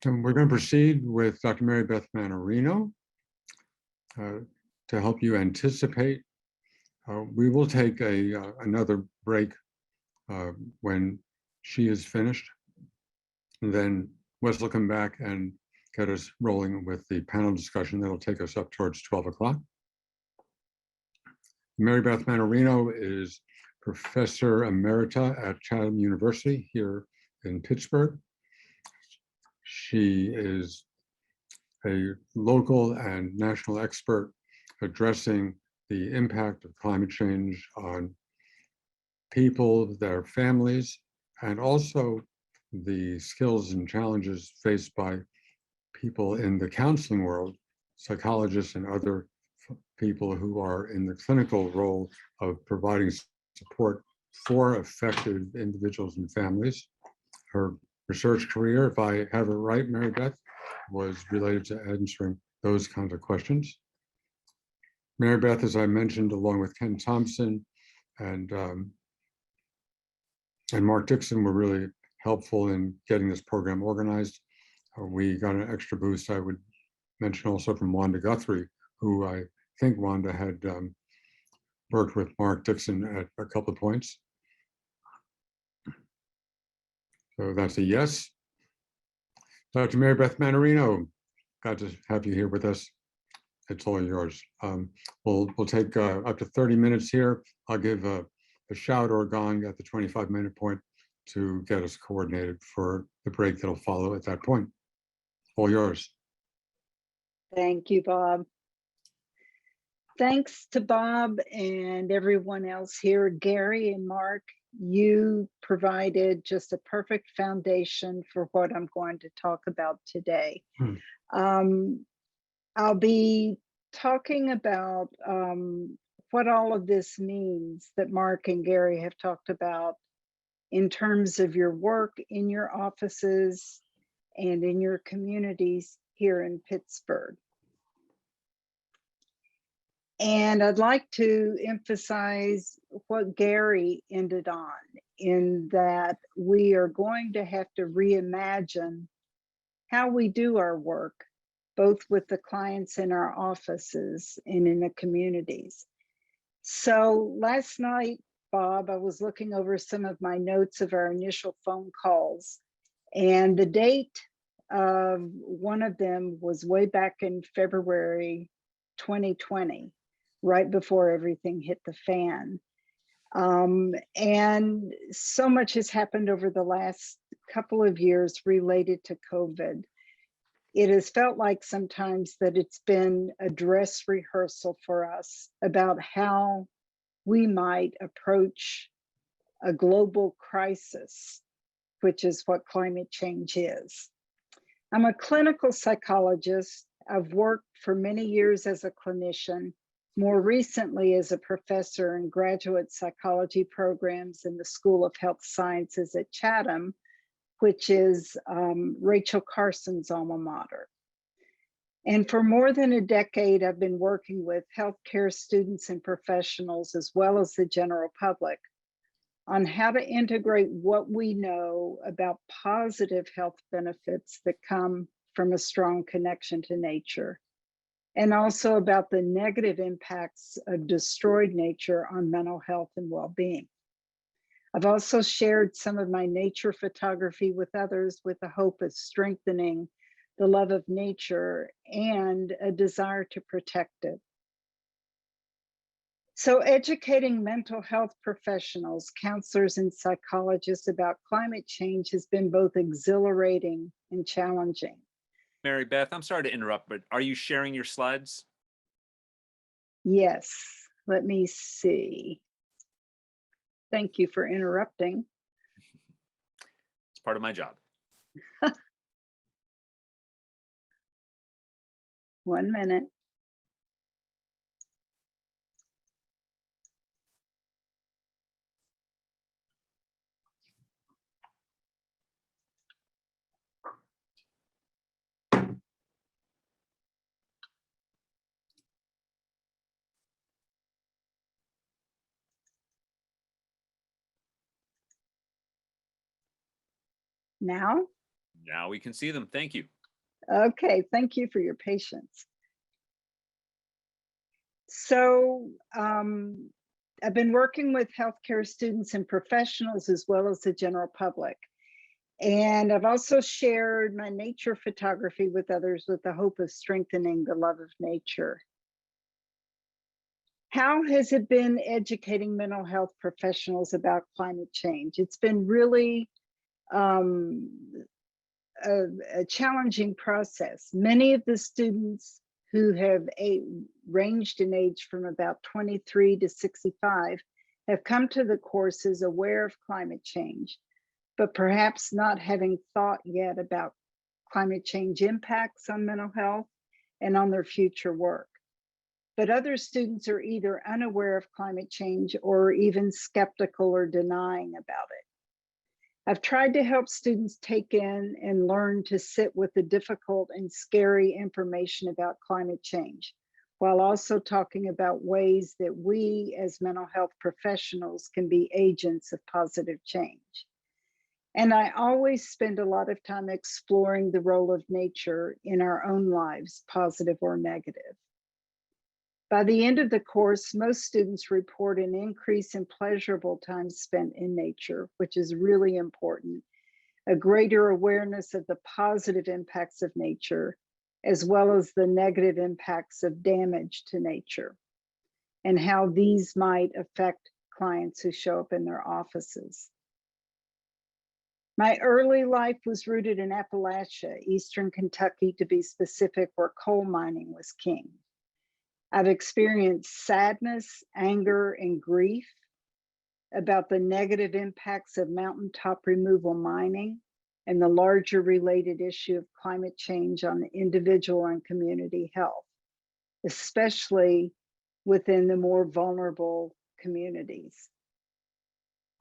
And we're going to proceed with Dr. Mary Beth Mannarino to help you anticipate. We will take another break when she is finished. And then Wes will come back and get us rolling with the panel discussion that'll take us up towards 12 o'clock. Mary Beth Mannarino is Professor Emerita at Chatham University here in Pittsburgh. She is a local and national expert addressing the impact of climate change on people, their families, and also the skills and challenges faced by people in the counseling world, psychologists and other people who are in the clinical role of providing support for affected individuals and families. Her research career, if I have it right, Mary Beth, was related to answering those kinds of questions. Mary Beth, as I mentioned, along with Ken Thompson and Mark Dixon, were really helpful in getting this program organized. We got an extra boost, I would mention, also from Wanda Guthrie, who I think Wanda had worked with Mark Dixon at a couple of points. So that's a yes. Dr. Mary Beth Mannarino, glad to have you here with us. It's all yours. We'll take up to 30 minutes here. I'll give a shout or a gong at the 25-minute point to get us coordinated for the break that'll follow at that point. All yours. Thank you, Bob. Thanks to Bob and everyone else here, Gary and Mark. You provided just a perfect foundation for what I'm going to talk about today. I'll be talking about what all of this means that Mark and Gary have talked about in terms of your work in your offices and in your communities here in Pittsburgh. And I'd like to emphasize what Gary ended on, in that we are going to have to reimagine how we do our work, both with the clients in our offices and in the communities. So last night, Bob, I was looking over some of my notes of our initial phone calls, and the date of one of them was way back in February 2020, right before everything hit the fan. And so much has happened over the last couple of years related to COVID. It has felt like sometimes that it's been a dress rehearsal for us about how we might approach a global crisis, which is what climate change is. I'm a clinical psychologist. I've worked for many years as a clinician, more recently as a professor in graduate psychology programs in the School of Health Sciences at Chatham, which is Rachel Carson's alma mater. And for more than a decade, I've been working with healthcare students and professionals, as well as the general public, on how to integrate what we know about positive health benefits that come from a strong connection to nature, and also about the negative impacts of destroyed nature on mental health and well-being. I've also shared some of my nature photography with others with the hope of strengthening the love of nature and a desire to protect it. So educating mental health professionals, counselors, and psychologists about climate change has been both exhilarating and challenging. Mary Beth, I'm sorry to interrupt, but are you sharing your slides? Yes, let me see. Thank you for interrupting. It's part of my job. 1 minute. Now? Now we can see them. Thank you. Okay, thank you for your patience. So I've been working with healthcare students and professionals as well as the general public. And I've also shared my nature photography with others with the hope of strengthening the love of nature. How has it been educating mental health professionals about climate change? It's been really a challenging process. Many of the students who have ranged in age from about 23 to 65 have come to the courses aware of climate change, but perhaps not having thought yet about climate change impacts on mental health and on their future work. But other students are either unaware of climate change or even skeptical or denying about it. I've tried to help students take in and learn to sit with the difficult and scary information about climate change, while also talking about ways that we as mental health professionals can be agents of positive change. And I always spend a lot of time exploring the role of nature in our own lives, positive or negative. By the end of the course, most students report an increase in pleasurable time spent in nature, which is really important, a greater awareness of the positive impacts of nature, as well as the negative impacts of damage to nature, and how these might affect clients who show up in their offices. My early life was rooted in Appalachia, Eastern Kentucky to be specific, where coal mining was king. I've experienced sadness, anger, and grief about the negative impacts of mountaintop removal mining and the larger related issue of climate change on individual and community health, especially within the more vulnerable communities.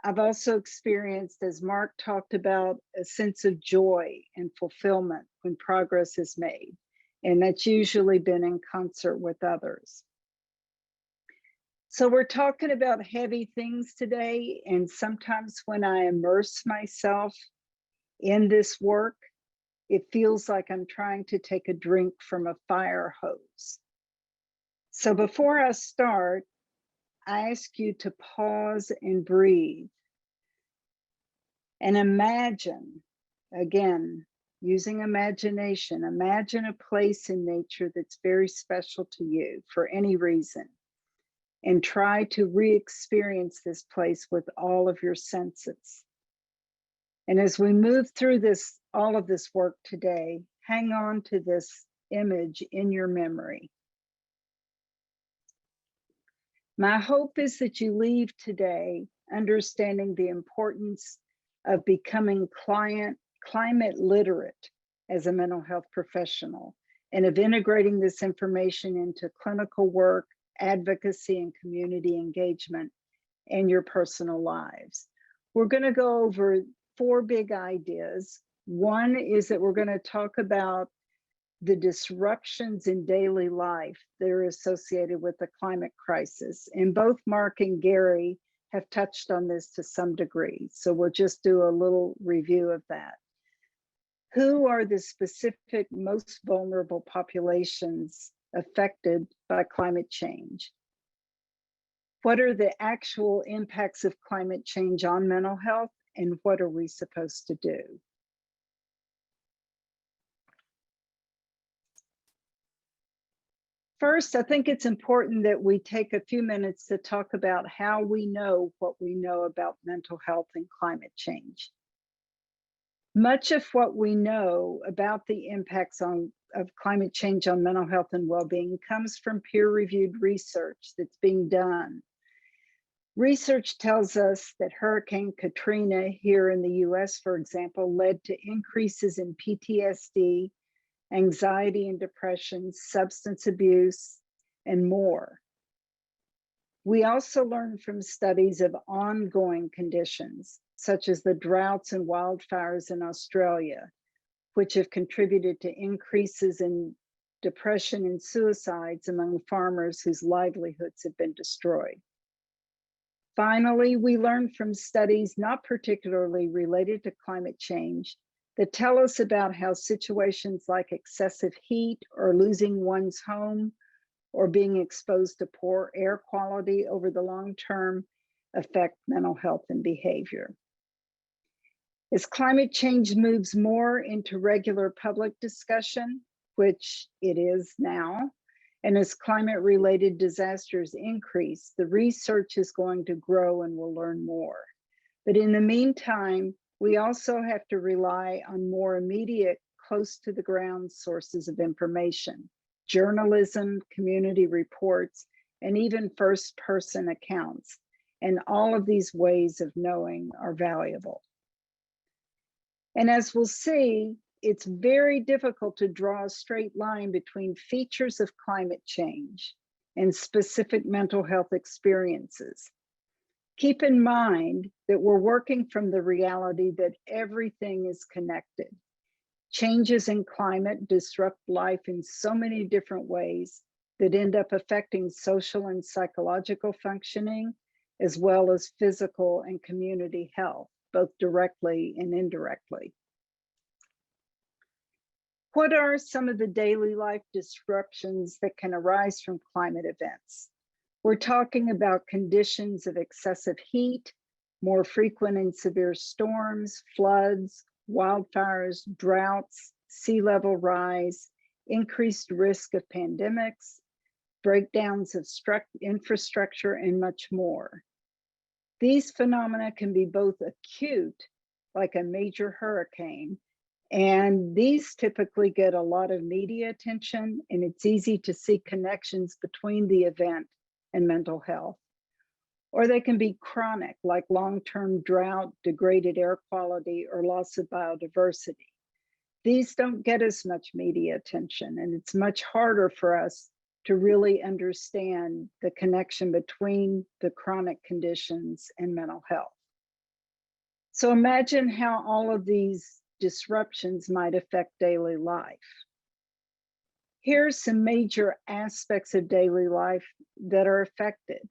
I've also experienced, as Mark talked about, a sense of joy and fulfillment when progress is made. And that's usually been in concert with others. So we're talking about heavy things today. And sometimes when I immerse myself in this work, it feels like I'm trying to take a drink from a fire hose. So before I start, I ask you to pause and breathe and imagine, again, using imagination, imagine a place in nature that's very special to you for any reason, and try to re-experience this place with all of your senses. And as we move through all of this work today, hang on to this image in your memory. My hope is that you leave today understanding the importance of becoming climate literate as a mental health professional, and of integrating this information into clinical work, advocacy, and community engagement in your personal lives. We're going to go over 4 big ideas. One is that we're going to talk about the disruptions in daily life that are associated with the climate crisis. And both Mark and Gary have touched on this to some degree. So we'll just do a little review of that. Who are the specific most vulnerable populations affected by climate change? What are the actual impacts of climate change on mental health, and what are we supposed to do? First, I think it's important that we take a few minutes to talk about how we know what we know about mental health and climate change. Much of what we know about the impacts of climate change on mental health and well-being comes from peer-reviewed research that's being done. Research tells us that Hurricane Katrina here in the US, for example, led to increases in PTSD, anxiety and depression, substance abuse, and more. We also learned from studies of ongoing conditions, such as the droughts and wildfires in Australia, which have contributed to increases in depression and suicides among farmers whose livelihoods have been destroyed. Finally, we learned from studies not particularly related to climate change that tell us about how situations like excessive heat or losing one's home or being exposed to poor air quality over the long term affect mental health and behavior. As climate change moves more into regular public discussion, which it is now, and as climate-related disasters increase, the research is going to grow and we'll learn more. But in the meantime, we also have to rely on more immediate, close to the ground sources of information, journalism, community reports, and even first-person accounts. And all of these ways of knowing are valuable. And as we'll see, it's very difficult to draw a straight line between features of climate change and specific mental health experiences. Keep in mind that we're working from the reality that everything is connected. Changes in climate disrupt life in so many different ways that end up affecting social and psychological functioning, as well as physical and community health, both directly and indirectly. What are some of the daily life disruptions that can arise from climate events? We're talking about conditions of excessive heat, more frequent and severe storms, floods, wildfires, droughts, sea level rise, increased risk of pandemics, breakdowns of infrastructure, and much more. These phenomena can be both acute, like a major hurricane, and these typically get a lot of media attention, and it's easy to see connections between the event and mental health. Or they can be chronic, like long-term drought, degraded air quality, or loss of biodiversity. These don't get as much media attention, and it's much harder for us to really understand the connection between the chronic conditions and mental health. So imagine how all of these disruptions might affect daily life. Here's some major aspects of daily life that are affected: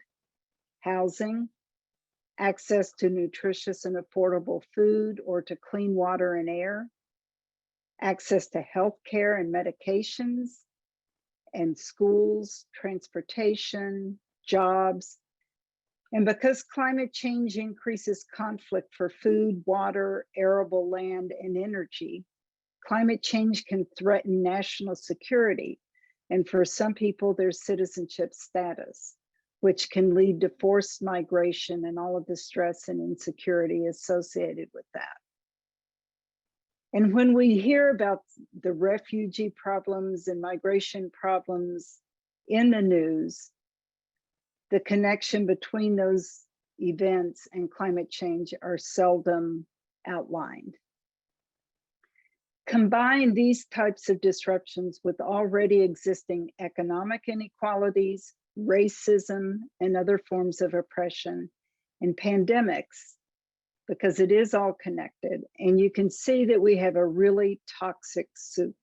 housing, access to nutritious and affordable food or to clean water and air, access to healthcare and medications, and schools, transportation, jobs. And because climate change increases conflict for food, water, arable land, and energy, climate change can threaten national security, and for some people, their citizenship status, which can lead to forced migration and all of the stress and insecurity associated with that. And when we hear about the refugee problems and migration problems in the news, the connection between those events and climate change are seldom outlined. Combine these types of disruptions with already existing economic inequalities, racism, and other forms of oppression, and pandemics, because it is all connected, and you can see that we have a really toxic soup.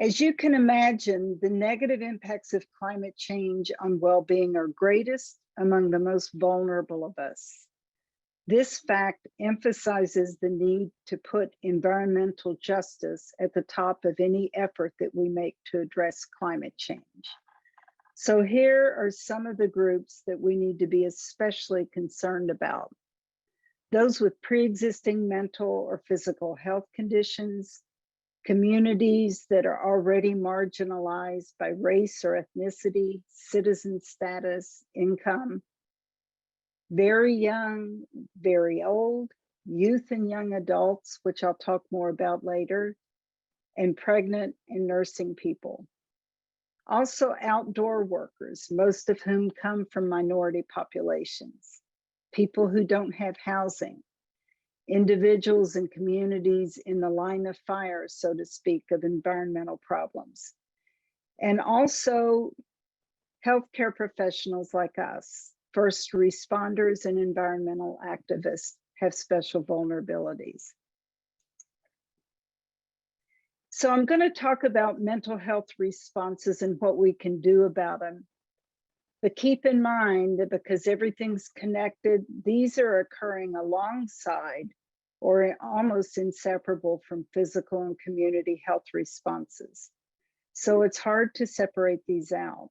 As you can imagine, the negative impacts of climate change on well-being are greatest among the most vulnerable of us. This fact emphasizes the need to put environmental justice at the top of any effort that we make to address climate change. So here are some of the groups that we need to be especially concerned about: those with pre-existing mental or physical health conditions, communities that are already marginalized by race or ethnicity, citizen status, income, very young, very old, youth and young adults, which I'll talk more about later, and pregnant and nursing people. Also outdoor workers, most of whom come from minority populations, people who don't have housing, individuals and communities in the line of fire, so to speak, of environmental problems. And also healthcare professionals like us, first responders and environmental activists, have special vulnerabilities. So I'm going to talk about mental health responses and what we can do about them. But keep in mind that because everything's connected, these are occurring alongside or almost inseparable from physical and community health responses. So it's hard to separate these out.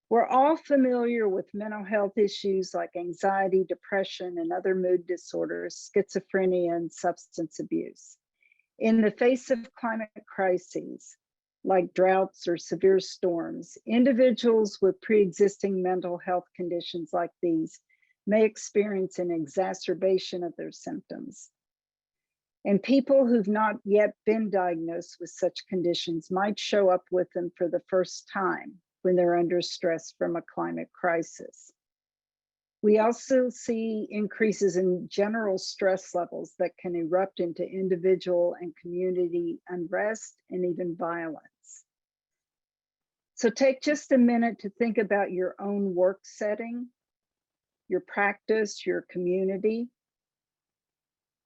We're all familiar with mental health issues like anxiety, depression, and other mood disorders, schizophrenia, and substance abuse. In the face of climate crises, like droughts or severe storms, individuals with pre-existing mental health conditions like these may experience an exacerbation of their symptoms. And people who've not yet been diagnosed with such conditions might show up with them for the first time when they're under stress from a climate crisis. We also see increases in general stress levels that can erupt into individual and community unrest and even violence. So take just a minute to think about your own work setting, your practice, your community.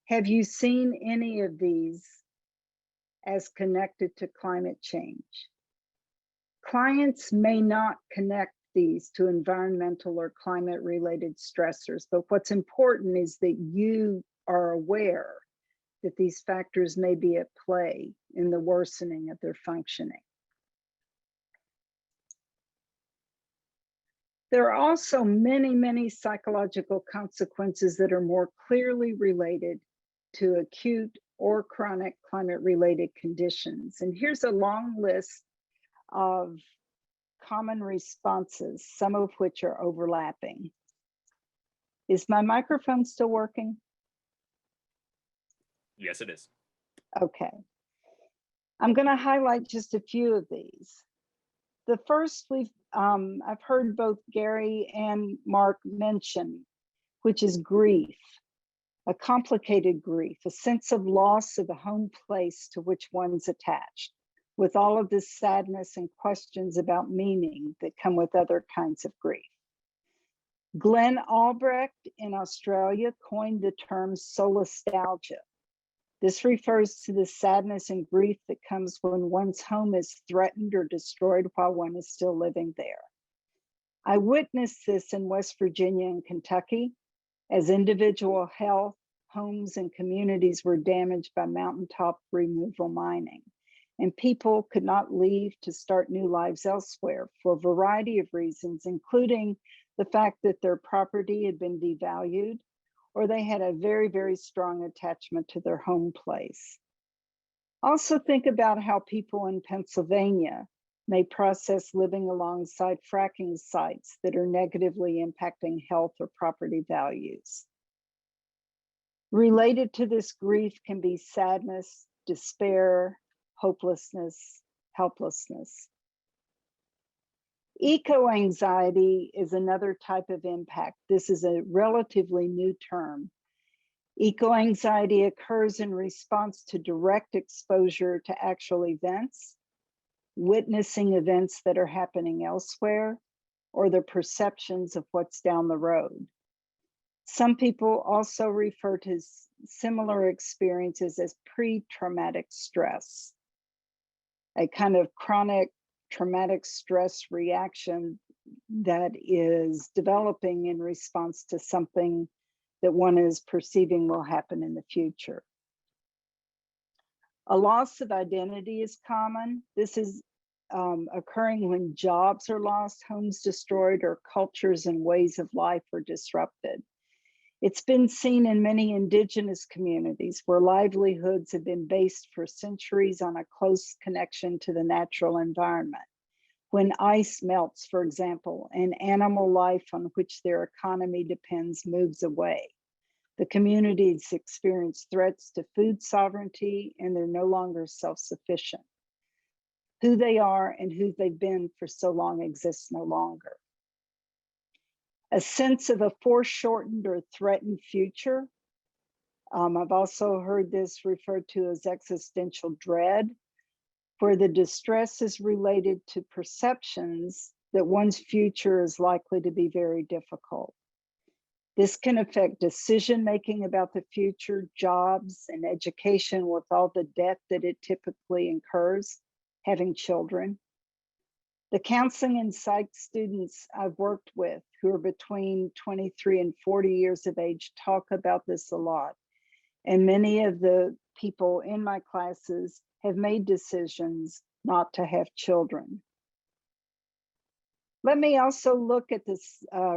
Have you seen any of these as connected to climate change? Clients may not connect these to environmental or climate related stressors, but what's important is that you are aware that these factors may be at play in the worsening of their functioning. There are also many, many psychological consequences that are more clearly related to acute or chronic climate related conditions. And here's a long list of common responses, some of which are overlapping. Is my microphone still working? Yes, it is. Okay. I'm going to highlight just a few of these. The first I've heard both Gary and Mark mention, which is grief, a complicated grief, a sense of loss of the home place to which one's attached, with all of this sadness and questions about meaning that come with other kinds of grief. Glenn Albrecht in Australia coined the term solastalgia. This refers to the sadness and grief that comes when one's home is threatened or destroyed while one is still living there. I witnessed this in West Virginia and Kentucky as individual health, homes, and communities were damaged by mountaintop removal mining. And people could not leave to start new lives elsewhere for a variety of reasons, including the fact that their property had been devalued, or they had a very, very strong attachment to their home place. Also think about how people in Pennsylvania may process living alongside fracking sites that are negatively impacting health or property values. Related to this grief can be sadness, despair, hopelessness, helplessness. Eco-anxiety is another type of impact. This is a relatively new term. Eco-anxiety occurs in response to direct exposure to actual events, witnessing events that are happening elsewhere, or the perceptions of what's down the road. Some people also refer to similar experiences as pre-traumatic stress, a kind of chronic traumatic stress reaction that is developing in response to something that one is perceiving will happen in the future. A loss of identity is common. This is occurring when jobs are lost, homes destroyed, or cultures and ways of life are disrupted. It's been seen in many indigenous communities where livelihoods have been based for centuries on a close connection to the natural environment. When ice melts, for example, and animal life on which their economy depends moves away, the communities experience threats to food sovereignty and they're no longer self-sufficient. Who they are and who they've been for so long exists no longer. A sense of a foreshortened or threatened future. I've also heard this referred to as existential dread, where the distress is related to perceptions that one's future is likely to be very difficult. This can affect decision-making about the future, jobs, and education with all the debt that it typically incurs, having children. The counseling and psych students I've worked with who are between 23 and 40 years of age talk about this a lot. And many of the people in my classes have made decisions not to have children. Let me also look at the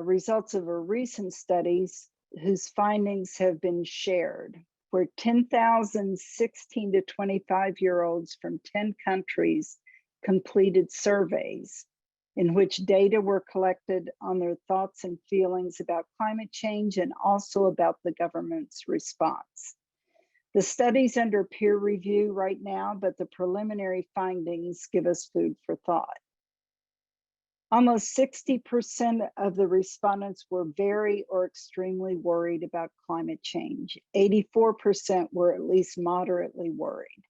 results of a recent studies whose findings have been shared, where 10,000 16 to 25-year-olds from 10 countries completed surveys in which data were collected on their thoughts and feelings about climate change and also about the government's response. The study's under peer review right now, but the preliminary findings give us food for thought. Almost 60% of the respondents were very or extremely worried about climate change. 84% were at least moderately worried.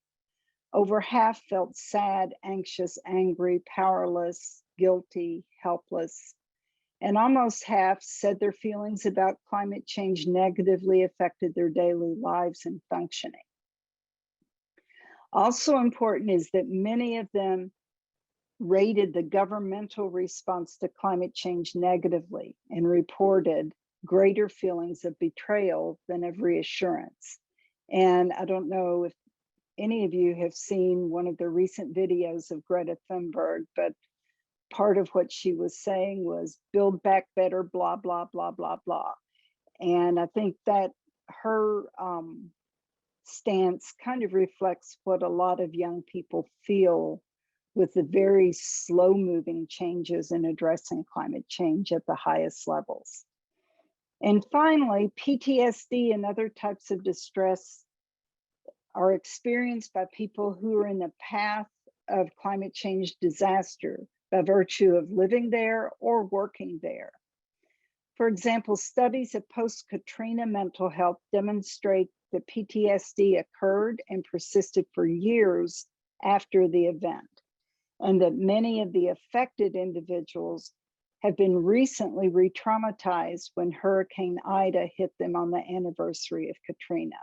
Over half felt sad, anxious, angry, powerless, guilty, helpless. And almost half said their feelings about climate change negatively affected their daily lives and functioning. Also important is that many of them rated the governmental response to climate change negatively and reported greater feelings of betrayal than of reassurance. And I don't know if any of you have seen one of the recent videos of Greta Thunberg, but part of what she was saying was build back better, blah, blah, blah, blah, blah. And I think that her stance kind of reflects what a lot of young people feel with the very slow moving changes in addressing climate change at the highest levels. And finally, PTSD and other types of distress are experienced by people who are in the path of climate change disaster by virtue of living there or working there. For example, studies of post-Katrina mental health demonstrate that PTSD occurred and persisted for years after the event, and that many of the affected individuals have been recently re-traumatized when Hurricane Ida hit them on the anniversary of Katrina.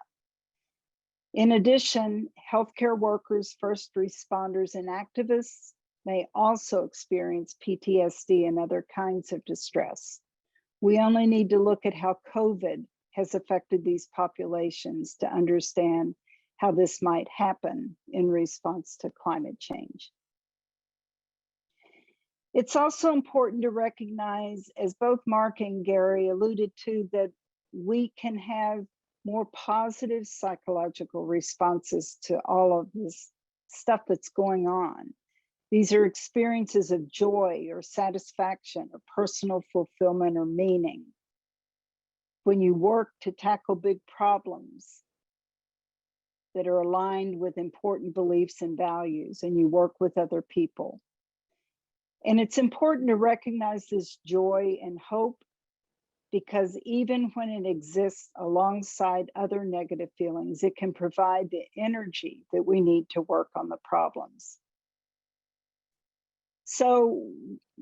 In addition, healthcare workers, first responders, and activists may also experience PTSD and other kinds of distress. We only need to look at how COVID has affected these populations to understand how this might happen in response to climate change. It's also important to recognize, as both Mark and Gary alluded to, that we can have more positive psychological responses to all of this stuff that's going on. These are experiences of joy or satisfaction or personal fulfillment or meaning. When you work to tackle big problems that are aligned with important beliefs and values, and you work with other people. And it's important to recognize this joy and hope, because even when it exists alongside other negative feelings, it can provide the energy that we need to work on the problems. So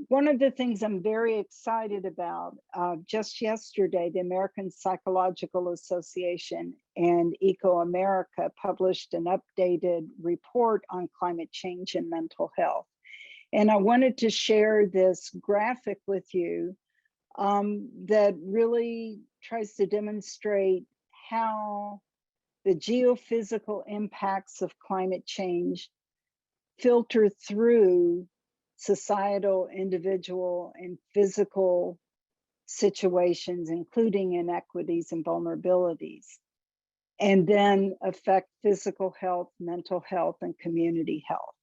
one of the things I'm very excited about, just yesterday, the American Psychological Association and Eco-America published an updated report on climate change and mental health. And I wanted to share this graphic with you that really tries to demonstrate how the geophysical impacts of climate change filter through societal, individual, and physical situations, including inequities and vulnerabilities, and then affect physical health, mental health, and community health.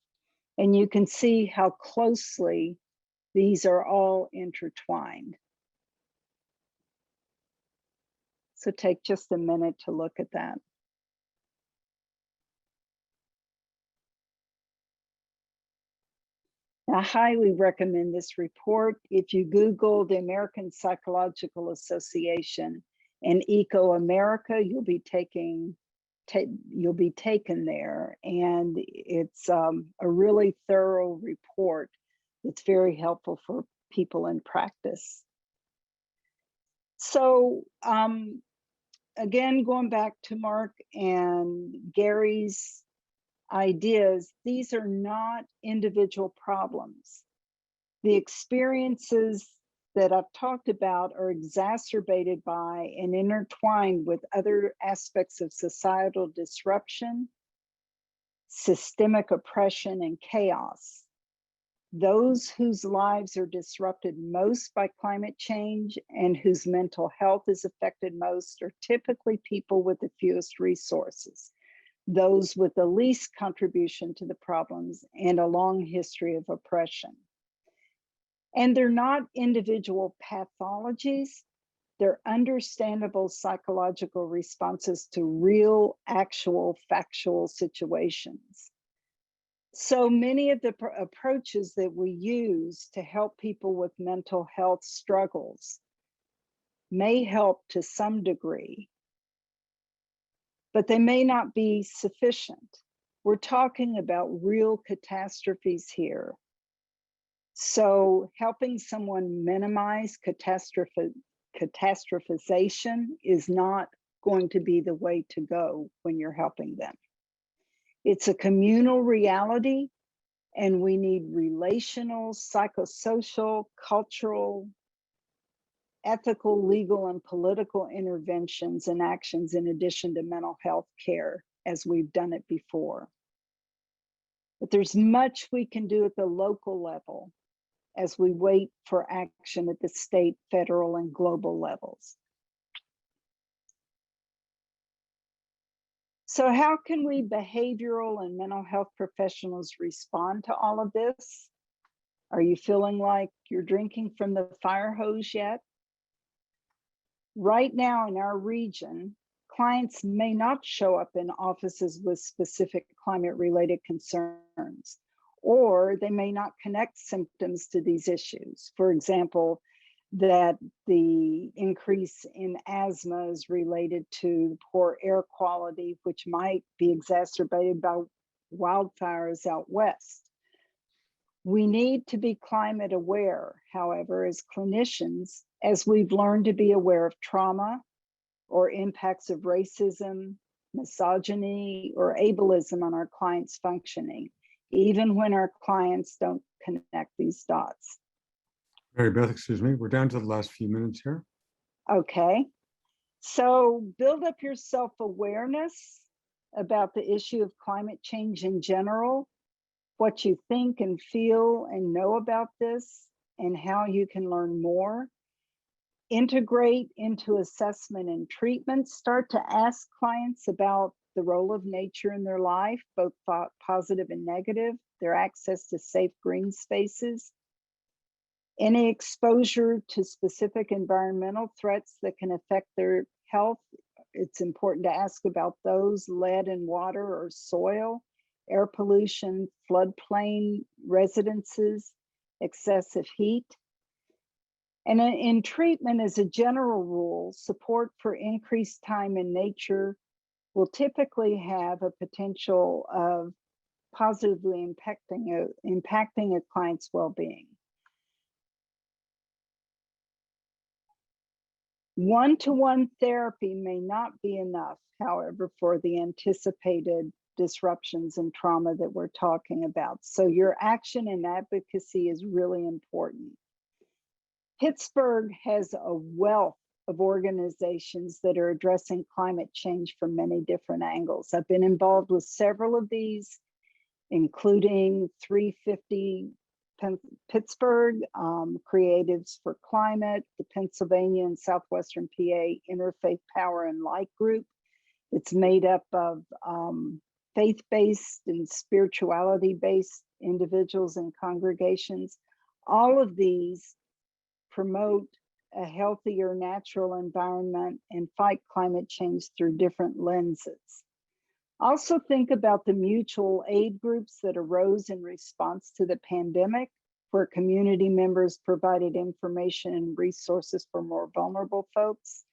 And you can see how closely these are all intertwined. So take just a minute to look at that. I highly recommend this report. If you Google the American Psychological Association and Eco-America, you'll be taken there. And it's a really thorough report that's very helpful for people in practice. So again, going back to Mark and Gary's ideas, these are not individual problems. The experiences that I've talked about are exacerbated by and intertwined with other aspects of societal disruption, systemic oppression, and chaos. Those whose lives are disrupted most by climate change and whose mental health is affected most are typically people with the fewest resources, those with the least contribution to the problems and a long history of oppression. And they're not individual pathologies, they're understandable psychological responses to real, actual, factual situations. So many of the approaches that we use to help people with mental health struggles may help to some degree, but they may not be sufficient. We're talking about real catastrophes here. So helping someone minimize catastrophization is not going to be the way to go when you're helping them. It's a communal reality, and we need relational, psychosocial, cultural, ethical, legal, and political interventions and actions in addition to mental health care, as we've done it before. But there's much we can do at the local level as we wait for action at the state, federal, and global levels. So how can we behavioral and mental health professionals respond to all of this? Are you feeling like you're drinking from the fire hose yet? Right now in our region, clients may not show up in offices with specific climate-related concerns, or they may not connect symptoms to these issues. For example, that the increase in asthma is related to poor air quality, which might be exacerbated by wildfires out west. We need to be climate aware, however, as clinicians, as we've learned to be aware of trauma or impacts of racism, misogyny, or ableism on our clients' functioning, even when our clients don't connect these dots. Mary Beth, excuse me, we're down to the last few minutes here. Okay, so build up your self-awareness about the issue of climate change in general, what you think and feel and know about this, and how you can learn more. Integrate into assessment and treatment. Start to ask clients about the role of nature in their life, both positive and negative, their access to safe green spaces, any exposure to specific environmental threats that can affect their health. It's important to ask about those: lead in water or soil, air pollution, floodplain residences, excessive heat. And in treatment, as a general rule, support for increased time in nature will typically have a potential of positively impacting a client's well-being. One-to-one therapy may not be enough, however, for the anticipated disruptions and trauma that we're talking about. So your action and advocacy is really important. Pittsburgh has a wealth of organizations that are addressing climate change from many different angles. I've been involved with several of these, including 350 Pittsburgh, Creatives for Climate, the Pennsylvania and Southwestern PA Interfaith Power and Light Group. It's made up of faith-based and spirituality-based individuals and congregations. All of these promote a healthier natural environment and fight climate change through different lenses. Also think about the mutual aid groups that arose in response to the pandemic, where community members provided information and resources for more vulnerable folks.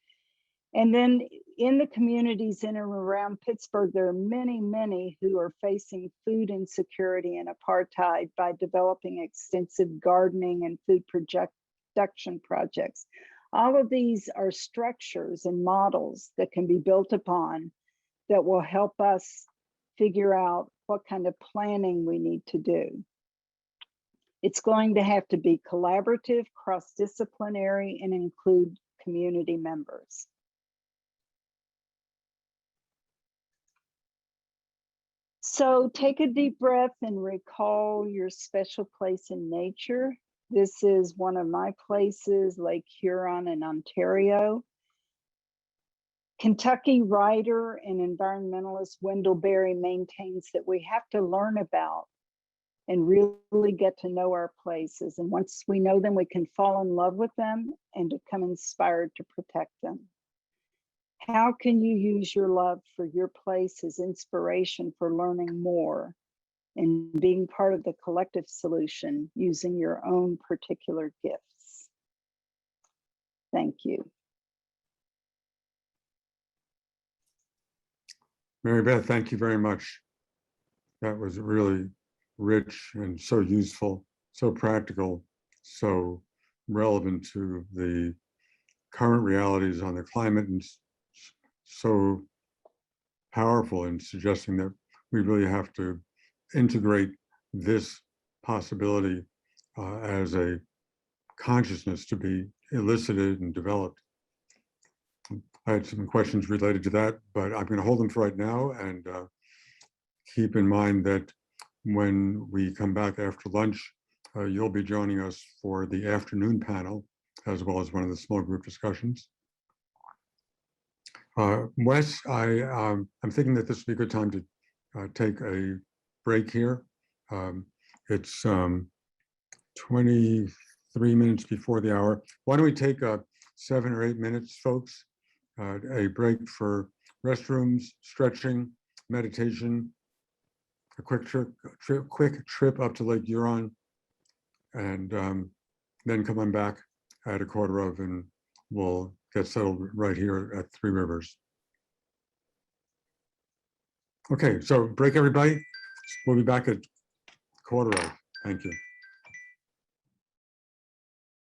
And then in the communities in and around Pittsburgh, there are many, many who are facing food insecurity and apartheid by developing extensive gardening and food production projects. All of these are structures and models that can be built upon that will help us figure out what kind of planning we need to do. It's going to have to be collaborative, cross-disciplinary, and include community members. So take a deep breath and recall your special place in nature. This is one of my places, Lake Huron in Ontario. Kentucky writer and environmentalist Wendell Berry maintains that we have to learn about and really get to know our places. And once we know them, we can fall in love with them and become inspired to protect them. How can you use your love for your place as inspiration for learning more and being part of the collective solution using your own particular gifts? Thank you. Mary Beth, thank you very much. That was really rich and so useful, so practical, so relevant to the current realities on the climate, and so powerful in suggesting that we really have to integrate this possibility as a consciousness to be elicited and developed. I had some questions related to that, but I'm going to hold them for right now, and keep in mind that when we come back after lunch, you'll be joining us for the afternoon panel, as well as one of the small group discussions. Wes, I'm thinking that this would be a good time to take a break here. It's 23 minutes before the hour. Why don't we take 7 or 8 minutes, folks? A break for restrooms, stretching, meditation, a quick trip up to Lake Huron, and then come on back at 1:15, and we'll get settled right here at Three Rivers. Okay, so break, everybody. We'll be back at 1:15. Thank you.